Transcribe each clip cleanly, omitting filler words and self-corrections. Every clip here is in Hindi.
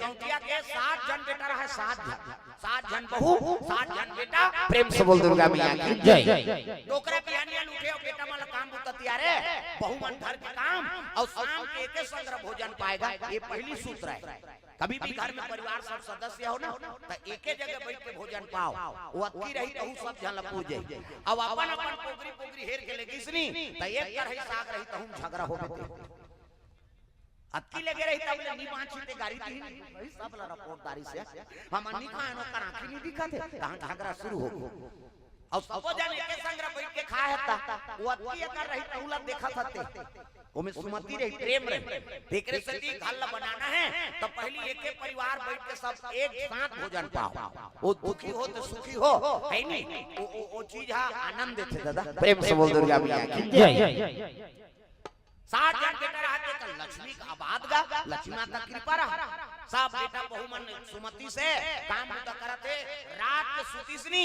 कौटिया के 7 जन बेटा रहा, 7 जन बहू, 7 जन बेटा। प्रेम से बोल दुर्गा मैया की जय। डोकरा बिहानिया लूटे और बेटा माला काम बुततिया रे, बहू मन घर के काम और शाम के एक संग्रह भोजन पाएगा। ये पहली सूत्र है। कभी भी घर में परिवार सब सदस्य हो ना तो एक जगह बैठ के भोजन पाओ, वो अक्की रही कहू सब जन पूजे। अब अपन अपन पोगरी पोगरी हेर के लेगी इसनी तो एक कर रही साग रही कहूं झगड़ा हो गए। अक्की लगे रही तब ले नी बांची ते गाड़ी थी भाई सब ला रिपोर्टदारी से हम अन्नी का नो कर आंखी नहीं दिखा थे कहां झगड़ा शुरू हो। और सबो जन एक संग्रह बैठ के खा हेता, वो अक्की कर रही तहुला देखा थते ओमे सुमति रही, प्रेम रही। देखरे सती घर बनाना है तो पहली एक परिवार बैठ के सब एक साथ भोजन पाओ। वो दुखी हो तो सुखी हो है नहीं, वो चीज है आनंद देते दादा। प्रेम से बोल दुर्गा मैया की जय। 7 जन बेटा रहते तो लक्ष्मी का आबाद गा, लक्ष्मी माता कृपा रहा। सब बेटा बहु मन सुमति से काम तो करते, रात के सुतीसनी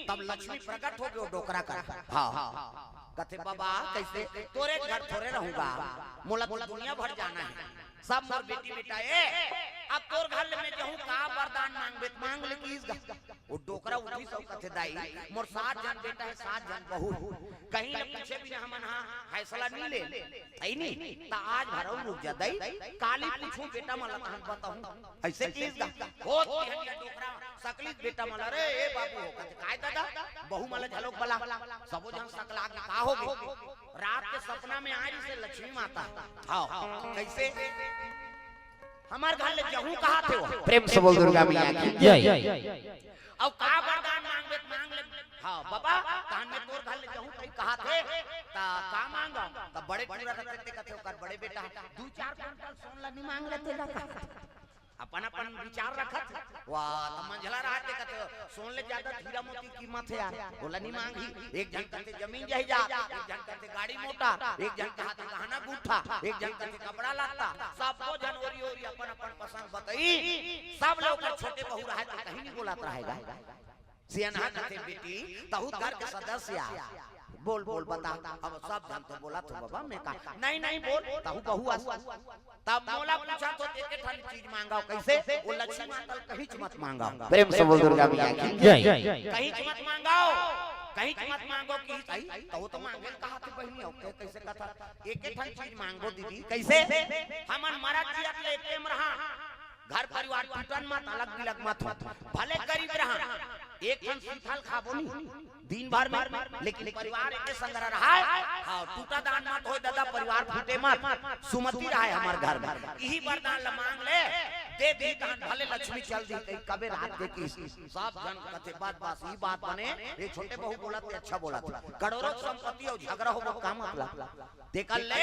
तब लक्ष्मी प्रकट हो गए डोकरा कर। हाँ कथे बाबा कैसे तोरे घर थोड़े रहूंगा, मोला तो दुनिया भर जाना है। सब मोर बेटी बेटा अब तोर घर में जाऊं का वरदान मांगबे मांग ले की वो डोकरा उठी सब कथे दाई मोर 7 जन बेटा है, 7 जन बहू, कहीं ले पूछे भी हमन हां फैसला नहीं ले आई नहीं ता आज भरऊ रुक जा दाई काली पूछूं बेटा मला हम बताऊं ऐसे की होत हनिया डोकरा सकली बेटा मला रे ए बाबू हो कथे काय दादा बहू मला झलोक बला सबो जन सकला के का हो गए। रात के सपना में आई से लक्ष्मी माता हां कैसे हमार घर ले जहू कहा थे वो। प्रेम से बोल दुर्गा मैया की जय। अब का वरदान मांगबे मांग ले। हां बाबा कान में तोर घर ले जहू कहीं कहा थे ता का मांगा ता बड़े पूरा रखते कथे ओकर बड़े बेटा 2-4 क्विंटल सोन ला नहीं मांग लेते ला अपन अपन विचार रखत वाह त मंझला रात के कथे सोन ले ज्यादा हीरा मोती कीमत है यार बोला नहीं मांगी। एक जन कहते जमीन जायदाद, एक जन कहते गाड़ी मोटा, एक जन कहते गहना गुठा, एक जन कहते कपड़ा लाता, सबको जन ओरी ओरी अपन अपन पसंद बताई। सब लोग छोटे बहू रहे तो कहीं नहीं बोलत रहेगा। सियाना कहते बेटी तहु घर के सदस्य बोल बोल बता। अब सब जन तो बोला तो बाबा मैं कहा नहीं नहीं बोल तहु बहू आस। तब मौला पूछा तो एक ठन चीज मांगाओ कैसे वो लक्ष्मी माता कहीं मत मांगाओ। प्रेम से बोल दुर्गा मैया की जय। कहीं मत मांगाओ, कहीं मत मांगो की तो तो मांगे कहा थे बहनी हो कैसे कथा एक ठन चीज मांगो दीदी कैसे हमन महाराज जी अगले प्रेम रहा घर परिवार टूटन मत अलग बिलग मत भले करीब रहा एक ठन सीथल खाबो नहीं दिन भर में लेकिन परिवार एक संग रहा हां टूटा दान मत हो दादा परिवार फूटे मत सुमति रहा है हमार घर में यही वरदान मांग ले दे दे दान भले लक्ष्मी चल दी कहीं कबे रात के की सब जन कथे बात बस ही बात बने ये छोटे बहू बोला ते अच्छा बोला करोड़ों संपत्ति और झगड़ा हो काम अपला देखल ले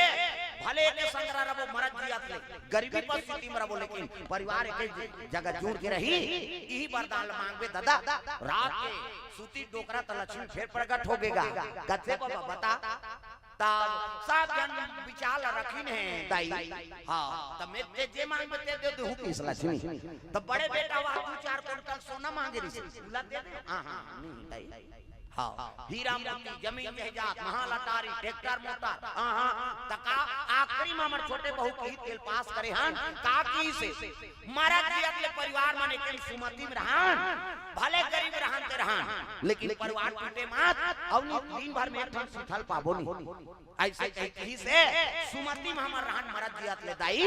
भले के संग रहो मरद जियात ले गरीबी परिस्थिति में रहो लेकिन परिवार एक जगह जुड़ के रही यही वरदान मांगबे दादा रात के सूती डोकरा त लक्ष्मी फिर प्रकट हो गएगा। कथे बाबा बता तब सब जन विचार रखिन है दाई हां त मैं जे मांगबे दे दे हूं किस लक्ष्मी त बड़े बेटा वा 2-4 क्विंटल सोना मांगे रे ला दे दे हां हां नहीं दाई हां हीरा मोती जमीन जायदाद महल अटारी ट्रैक्टर मोटर हां हां तका आखिरी में हमर छोटे बहू की तेल पास करे हन काकी से मारा जी अगले परिवार माने के सुमति में रहन भले गरीब रहन ते रहन लेकिन परिवार टूटे मत और दिन भर में एक ठन सीथल पाबो नहीं ऐसे कही से सुमति में हमर रहन मरद जियात ले दाई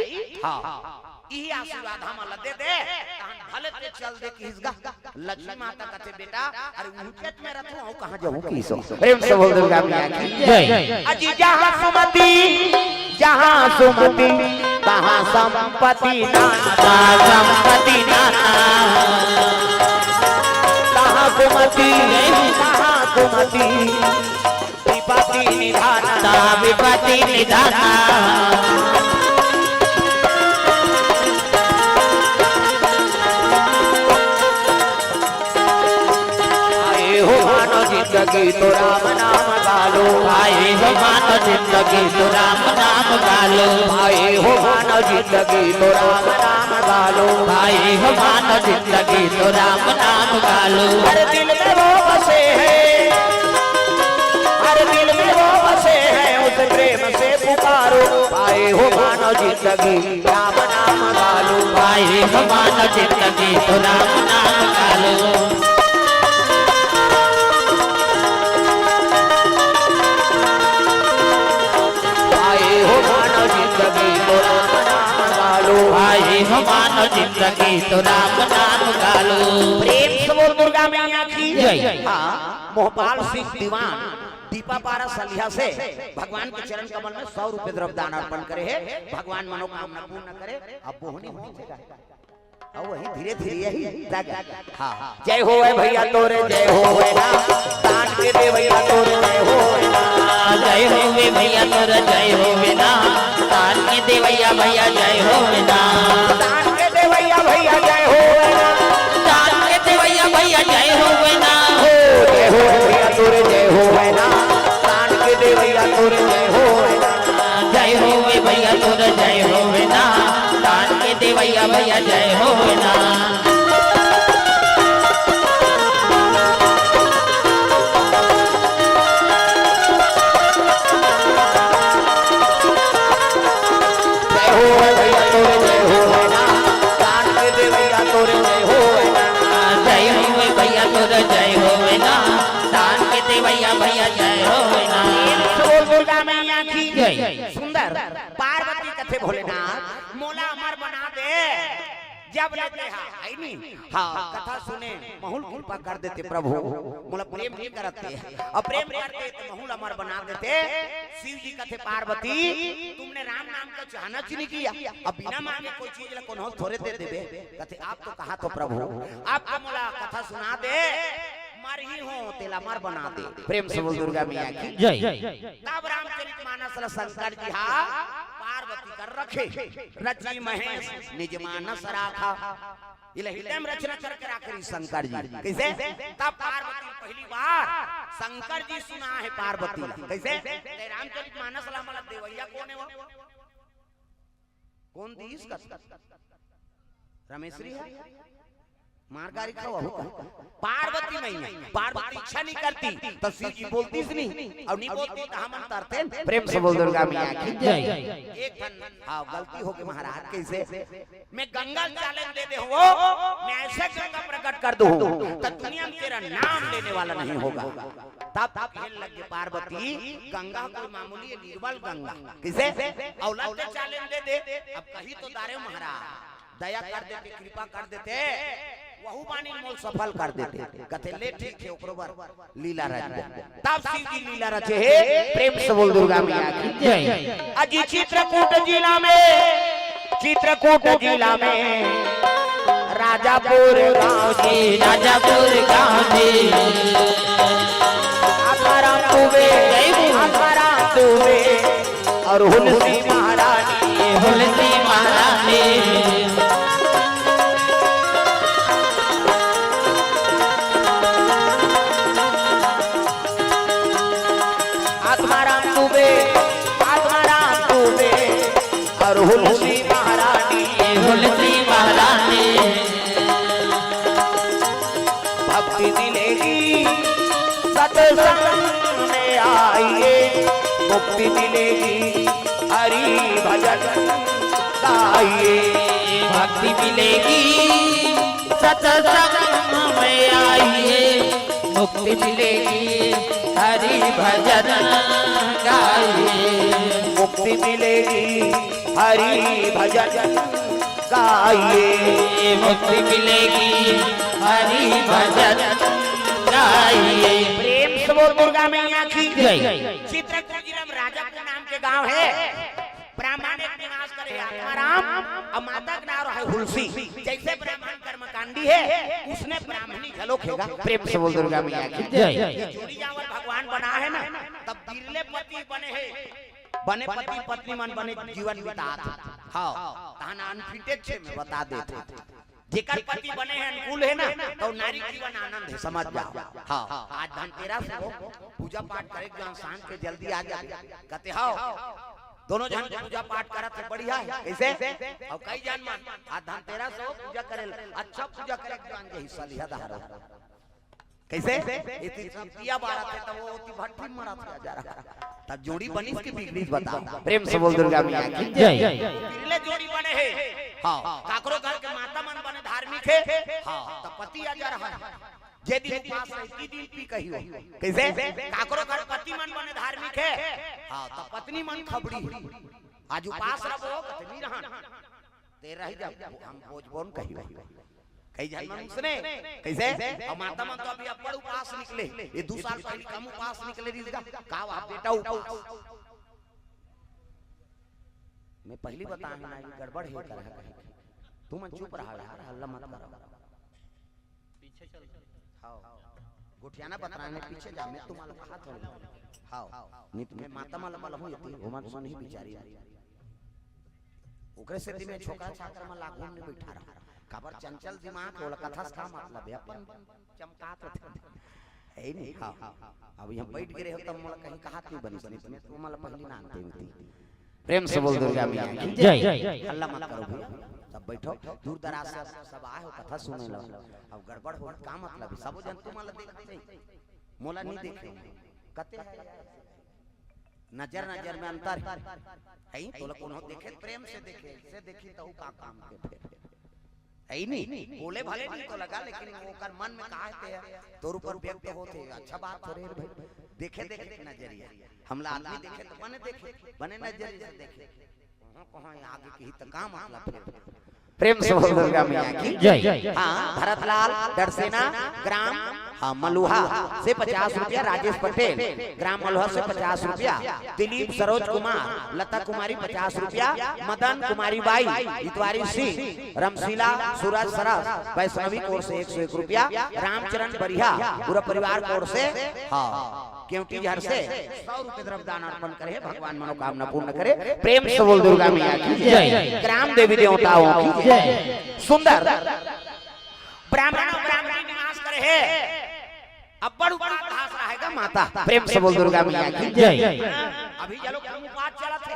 हां यही आशीर्वाद हम दे दे तहन भले ते चल दे किसगा लक्ष्मी माता कथे बेटा अरे उनकेत में रखो हूं कहां जाऊं किसो। प्रेम से बोल दुर्गा मैया की जय। अजी जहां सुमति कहां संपत्ति नाता संपत्ति नाता कहां सुमति विपत्ति निधाता विपत्ति निधाता जिंदगी तो राम नाम गालो भाई हो मानो जिंदगी तो राम नाम गालो भाई हो मानो जिंदगी तो राम नाम गालो भाई हो मानो जिंदगी तो राम नाम गालो हर दिल में वो बसे है हर अरे दिल में वो बसे हैं उस प्रेम से पुकारो, पाए हो मानो जिंदगी राम नाम गालो, पाए हो मानो जिंदगी तो राम नाम गालो, पाए हो मानो जिंदगी तो राम नाम गालो, पाए हो मानो जिंदगी तो राम नाम गालो। प्रेम से बोल दुर्गा मैया की जय। हाँ, मोहपाल सिंह दीवान दीपा पारा सलिया से भगवान के चरण कमल में 100 रुपए द्रव्य दान अर्पण करे है, भगवान मनोकामना पूर्ण करे। अब बोहनी होती है अब वही धीरे धीरे यही जागा। हाँ, जय हो भैया तोरे, जय हो ना दान के दे भैया तोरे, जय हो ना, जय हो भैया तोर जय हो ना, दान के दे भैया भैया जय हो ना, दान के दे भैया भैया जय हो ना, दान के दे भैया भैया जय हो ना, जय हो भैया तोरे, जय हो ना, दान के दे भैया तोरे, जय हो ना, जय हो भैया तोर जय हो ना, दान के दे भैया भैया जय हो ना। जय हो ना, दान के दे भैया भैया जय हो ना। दुर्गा मैया की जय। सुंदर पार्वती कथे भोलेनाथ मोला अमर बना दे, जब लगे है नहीं। हाँ, कथा सुने महूल कृपा कर देते प्रभु, मोला प्रेम नहीं करते और प्रेम करते तो महूल अमर बना देते। शिव जी कथे पार्वती तुमने राम नाम का चाहना नहीं किया, अब बिना मांगे कोई चीज ला कोनो थोड़े दे देबे, कथे आप तो कहा तो प्रभु आपका मोला कथा सुना दे, मर ही हो तेला मर बना दे। प्रेम से बोल दुर्गा मैया की जय। तब रामचरितमानस शंकर जी हा पार्वती कर रखे, रची महेश निज मानस राखा, इले हृदय में रचना करके राखी शंकर जी। कैसे? तब पार्वती पहली बार शंकर जी सुना है पार्वती कैसे? रामचरितमानस ला मला देवैया कौन है वो? कौन दी इसका? रमेश्वरी है मारगारी का वह पार्वती नहीं है, पार्वती इच्छा नहीं करती तो शिव जी बोलती नहीं और नहीं बोलती तो हम अंतरते। प्रेम से बोल दुर्गा मैया की जय। एक हाँ गलती हो गई महाराज, कैसे मैं गंगा चैलेंज दे दे हो, मैं ऐसे गंगा प्रकट कर दूं तो दुनिया में तेरा नाम लेने वाला नहीं होगा। तब कहने लगे पार्वती गंगा कोई मामूली निर्मल गंगा, किसे औलाद के चैलेंज दे दे, अब कहीं तो दारे महाराज दया कर देते, कृपा कर देते, वहु बानी मोल सफल कर देते। कथे ले ठीक है ओकरो बार लीला रच, तब शिव जी लीला रचे है। प्रेम से बोल दुर्गा मैया की जय। अजी चित्रकूट जिला में, चित्रकूट जिला में राजापुर गांव जी, राजापुर गाँव जी, आकारा तुवे, आकारा तुवे और हुलसी महारानी, हुलसी महारानी, आत्माराम तुवे, आत्माराम तुवे और हुलसी महारानी, हुलसी महारानी, भक्ति मिलेगी सत्संग में आइए, मुक्ति मिलेगी हरि भजन गाइए, भक्ति मिलेगी सत्संग में आइए, मुक्ति मिलेगी हरि भजन गाइए, मुक्ति मिलेगी हरि भजन गाइए, मुक्ति मिलेगी हरि भजन गाइए। प्रेम से बोल दुर्गा मैया की जय। चित्रकूट जिला में राजापुर नाम के गांव है, ब्राह्मण एक निवास करे आत्माराम और माता का नाम है हुलसी। जैसे ब्राह्मण कर्मकांडी है उसने ब्राह्मणी झलोकेगा। प्रेम से बोल दुर्गा मैया की जय। जोड़ी जावर भगवान बना है ना, तब बिरले पति बने हैं, बने पति पत्नी मन बने जीवन बितात। हाँ ताना अनफिटेड छे में बता देते, जेकर पति बने हैं अनुकूल है ना तो नारी जीवन आनंद है, समझ जाओ। हाँ आज धनतेरस हो, पूजा पाठ करे शाम के जल्दी आ जाए, कहते हाँ दोनों जन पूजा पाठ करत है बढ़िया है। कैसे और कई जन मान आज धनतेरस हो पूजा करे, अच्छा पूजा करे जान के हिस्सा लिया धारा कैसे इतनी दिया बारह थे तब वो होती भट्टी मरा था जा रहा तब जोड़ी बनी इसकी बिगड़ी बता प्रेम से बोल दुर्गा मैया की जय बिरले जोड़ी बने है हां काकरो घर के माता मन बने धार्मिक है हां तब पति आ जा रहा है जे दिन पास रहती दिन पी कहियो कैसे काकरो घर पति मन बने धार्मिक है हां तब पत्नी मन खबड़ी आज उपास रहो कतनी रहन ते रह जा हम भोजबोन कहियो कई जन मनुष्य कैसे और माता मन तो अभी अपर उपास निकले ये 2 साल पहले कम उपास निकले रिजगा का आप बेटा उपास मैं पहली बताया ना ये गड़बड़ है कर है तू मन चुप रहा यार हल्ला मत करो पीछे चल हां गुठियाना बतराने पीछे जा मैं तुम्हारा कहा था हां नहीं तुम्हें माता माला माला हो येती वो मन सुन ही बिचारी ओकरे से में छोकरा छात्र में लागू में बैठा रहा खबर चंचल दिमाग होला कथा का मतलब है अपन चमकात है नहीं हां अब हम बैठ गए हो तब मोला कहीं कहा नहीं बनी तुम्हें तो मला पहली ना आनते होती प्रेम से बोल दुर्गा मैया की जय हल्ला मत करो भैया सब बैठो दूर दराज से सब आए हो कथा सुने लो अब गड़बड़ हो का मतलब है सब जन तुम मला देखते मोला नहीं देखे कते नजर नजर में अंतर है तो कोनो देखे प्रेम से देखे से देखी तो का काम के फिर है नहीं बोले भले नहीं तो लगा लेकिन वो कर मन में कहते हैं तोर ऊपर व्यक्त होते अच्छा बात थोड़े भाई देखे देखे नजरिया हमला आदमी देखे तो बने नजरिए से देखे कहां आगे की तो काम मतलब प्रेम से बोल दुर्गा मैया की जय हां भरतलाल डरसेना ग्राम हां मलुहा से 50 रुपया राजेश पटेल ग्राम मलुहा से 50 रुपया दिलीप सरोज कुमार लता कुमारी 50 रुपया मदन कुमारी बाई इतवारी सिंह रमशीला सूरज सरस वैष्णवी कोर से 101 रुपया रामचरण बरिया पूरा परिवार कोर से हां क्योंकि घर से 100 रुपए द्रव्य दान अर्पण करे भगवान मनोकामना पूर्ण करे प्रेम से बोल दुर्गा मैया की जय ग्राम देवी देवताओं की जय सुंदर ब्राह्मण ब्राह्मणी निवास करे है अब्बड़ ऊपर घास रहेगा माता प्रेम से बोल दुर्गा मैया की जय अभी चलो उपास चला थे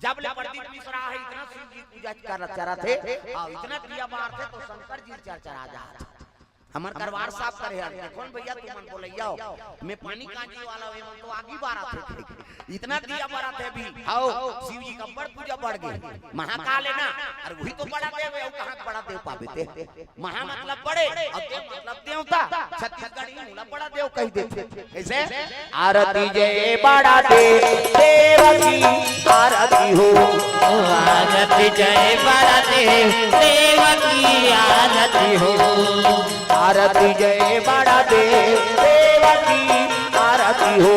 जब ले प्रदीप मिश्रा है इतना शिव जी पूजा कर चरा थे और इतना दिया बार थे तो शंकर जी चरचरा जा रहा हमार करवार साफ करे यार कौन भैया तुम मन बोले जाओ मैं पानी कांजी वाला वे मन तो आगे बारा थे इतना दिया बारा थे भी आओ शिव जी का बड़ पूजा बढ़ गई महाकाल है ना और वही तो बड़ा देव है कहां बड़ा देव पावे थे महा मतलब बड़े और देव मतलब देवता छत्तीसगढ़ी मूला बड़ा देव कह देते कैसे आरती जय बड़ा देव देव की आरती हो आरती जय बड़ा देव देव की आरती हो आरती जय बड़ा देव देव की आरती हो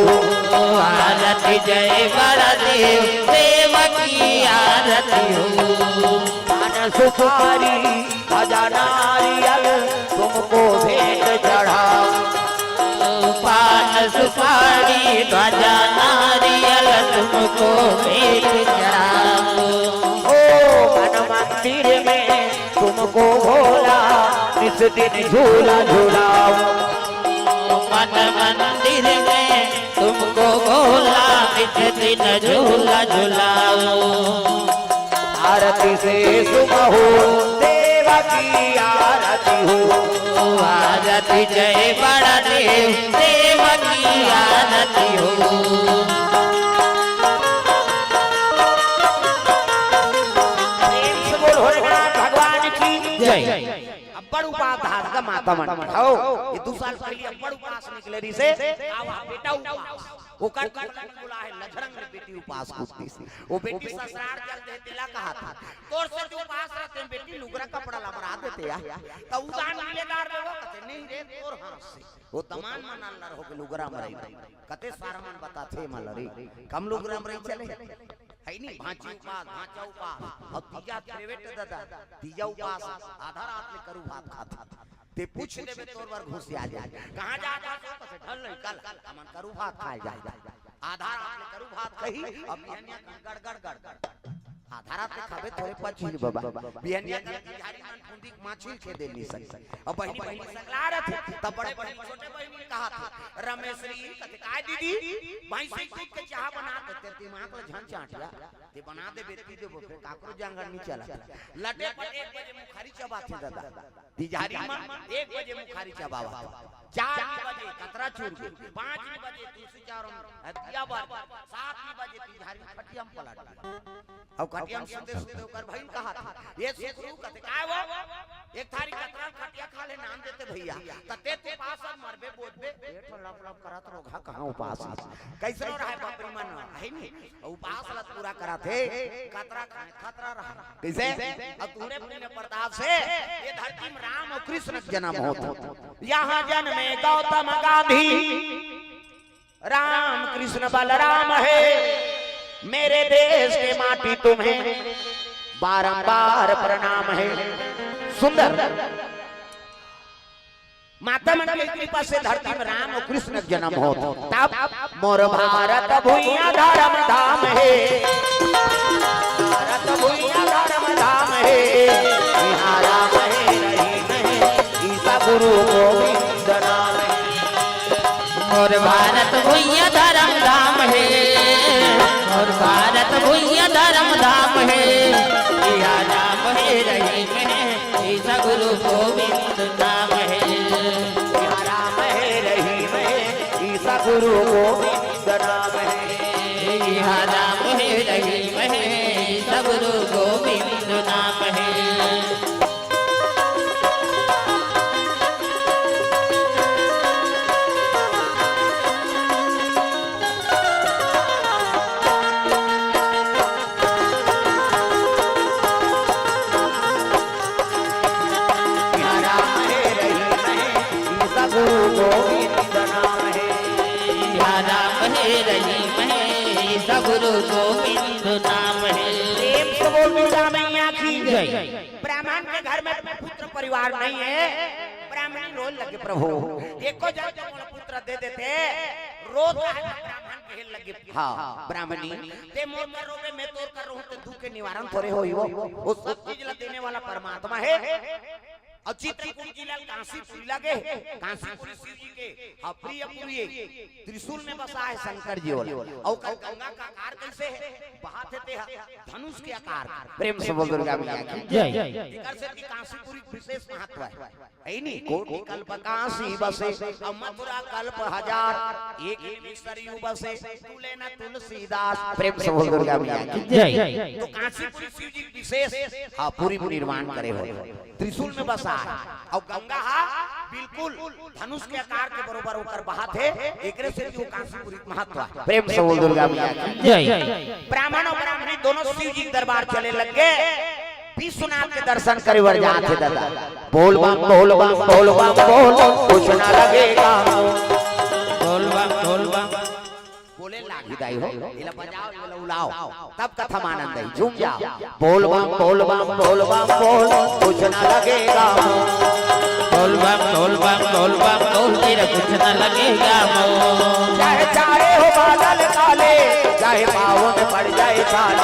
आरती जय बड़ा देव देव की आरती हो पान सुपारी खजाना नारियल तुमको भेंट चढ़ाओ पान सुपारी ध्वजा नारियल तुमको भेंट चढ़ाओ ओ मन मंदिर में तुमको भोला इस दिन झूला झूलाओ मन मंदिर में तुमको भोला इस दिन झूला झूलाओ आरती से सुबह हो देव की आरती हो आरती जय बड़ा देव देव की आरती हो भगवान की जय अब्बड़ उपास का माता मन आओ ये 2 साल पहले अब्बड़ उपास निकले री से आवा बेटा उपास वो कर बोला है लखरंग ने बेटी उपास कुत्ती से वो बेटी ससुराल चल दे तिला कहा था तोर से जो उपास रहते हैं बेटी लुगरा कपड़ा लबरा देते या तो उदान मिलेदार देवो कते नहीं रे तोर हाथ से वो तमान मनल न हो के लुगरा मरई कते सारमन बताथे मलरी कम लुगरा मरई चले है नहीं भांची उपास भांचा उपास और तीजा प्रेवेट दादा तीजा उपास आधा रात में करू भात खाता ते पूछ देबे तोर बार घुस आ जाए कहां जाता तो कसे ढल नहीं कल हमन करू भात खाए जाए आधा रात में करू भात कही अब बिहनिया गड़ गड़ गड़ आधा रात में खाबे थोड़े पची बाबा बिहनिया झाड़ी मन फुंदी माछिल के दे नहीं सकते और बहनी बहनी सकला रहे थे तब बड़े बड़े छोटे बहनी कहा था रमेश्वरी कहते काय दीदी भाई से दूध के चाह बना देते दिमाग में झन चाटिया ते बना दे बेटी दे फिर काकरो जंगल नहीं चला लटे पर 1 बजे मुखारी चबाते दादा तिजारी में 1 बजे मुखारी चबावा 4 बजे कतरा चूर के 5 बजे तुलसी चारों हदिया बार 7 बजे तिजारी खटियम पलट अब खटियम सुनते सुनते ओकर भाई कहा था ये सुकरू कहते काय वो एक थारी कतरा खटिया खा ले नाम देते भैया तते ते पास मरबे बोलबे पेट लप लप करत रोगा कहां उपास कैसे रहा है बापरी मन है नहीं उपास लत पूरा करा थे कतरा खतरा रहा कैसे अब तूने पुण्य प्रताप से ये धरती में राम और कृष्ण जन्म होता यहां जन्मे गौतम गांधी राम कृष्ण बलराम है मेरे देश के माटी तुम्हें बारंबार प्रणाम है सुंदर माता मन की कृपा से धरती में राम और कृष्ण जन्म होता तब मोर भारत भूइया धर्म धाम है भारत भूइया धर्म धाम है यहाँ राम है रहीम है ईसा गुरु गोविंद नाम है और भारत भूइया धर्म धाम है और भारत भूइया धर्म धाम है यहाँ राम है रहीम है ईसा गुरु गोविंद नाम है गुरु गोविंद नाम है यहाँ राम है रहीम है सगुरु गोविंद नाम है यहाँ राम है रहीम है सगुरु गोविंद नाम है रहीम है सगुरु गोविंद नाम है प्रेम से बोल दुर्गा मैया की जय ब्राह्मण के घर में पुत्र परिवार नहीं है ब्राह्मणी रोल लगे प्रभु एको जब पुत्र दे देते रोज ब्राह्मण के लगे हां ब्राह्मणी ते मोर में रोवे मैं तोर कर रहूं ते दुख के निवारण थोड़े होई वो सब चीज ला देने वाला परमात्मा है और चित्रकूट जिला काशीपुरी लगे काशीपुरी शिव जी के प्रियपुरी त्रिशूल में बसा है शंकर जी और गंगा का आकार कैसे है बहाते थे धनुष के आकार प्रेम से बोल दुर्गा मैया की जय इकर से की काशीपुरी विशेष महत्व है नहीं कोटि कल्प काशी बसे और मथुरा कल्प हजार एक ही सरयू बसे तुले न तुलसीदास प्रेम से बोल दुर्गा मैया की जय तो काशीपुरी शिव जी विशेष पूरी निर्माण करे हो त्रिशूल में बसा और गंगा बिल्कुल धनुष के आकार के बरोबर होकर बहा थे एकरे से जो काशीपुरी महत्व प्रेम से बोल दुर्गा मैया की जय ब्राह्मण और ब्राह्मणी दोनों शिव जी दरबार चले लगे विश्वनाथ के दर्शन करे वर जाते दादा बोल बम बोल बम बोल बम बोल कुछ ना लगेगा बोल बम बोले लागी दाई हो इला बजाओ इला उलाओ तब कथा आनंद है झूम जाओ बोल बम बोल बम बोल बम बोल कुछ ना लगेगा बोल बम बोल तेरा कुछ न लगेगा चाहे चाहे हो बादल काले चाहे पाँव में पड़ जाए छाले